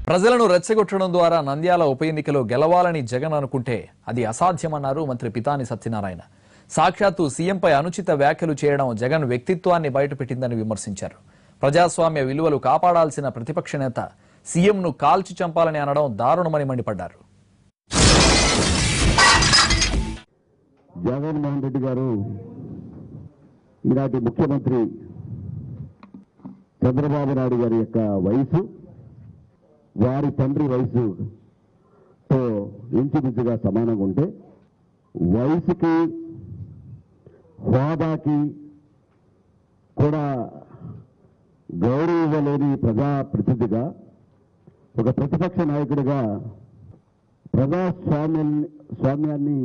ప్రజలను రెచ్చగొట్టడం ద్వారా నంద్యాల ఉప ఎన్నికలో గెలవాలని జగన్ అనుకుంటే అది అసాధ్యమన్నారు మంత్రి పితాని సత్యనారాయణ. సాక్షాత్తు సీఎంపై అనుచిత వ్యాఖ్యలు చేయడం జగన్ వ్యక్తిత్వాన్ని బయటపెట్టిందని విమర్శించారు. ప్రజాస్వామ్య విలువలు కాపాడాల్సిన ప్రతిపక్ష నేత సీఎంను కాల్చి చంపాలని అనడం దారుణమని మండిపడ్డారు. జగన్మోహన్ రెడ్డి గారు ఈనాటి ముఖ్యమంత్రి చంద్రబాబు నాయుడు గారి యొక్క వయసు వారి తండ్రి వయసుతో ఇంచుమించుగా సమానంగా ఉంటే వయసుకి హోదాకి కూడా గౌరవించలేని ప్రజాప్రతినిధిగా ఒక ప్రతిపక్ష నాయకుడిగా ప్రజాస్వామ్యాన్ని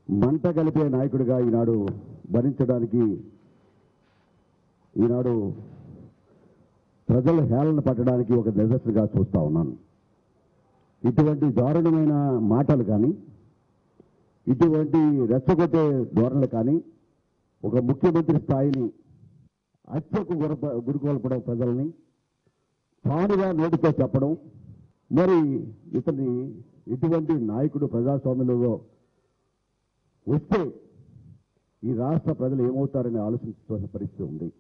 మంట కలిపే నాయకుడిగా ఈనాడు భరించడానికి ఈనాడు ప్రజలు హేళన పట్టడానికి ఒక నిదర్శనగా చూస్తా ఉన్నాను. ఇటువంటి దారుణమైన మాటలు కానీ ఇటువంటి రెచ్చగొట్టే ధోరణులు కానీ ఒక ముఖ్యమంత్రి స్థాయిని హత్యకు గురికొల్పడం, ప్రజల్ని తానుగా నోటితో చెప్పడం, మరి ఇతని ఇటువంటి నాయకుడు ప్రజాస్వామ్యంలో వస్తే ఈ రాష్ట్ర ప్రజలు ఏమవుతారని ఆలోచించాల్సిన పరిస్థితి ఉంది.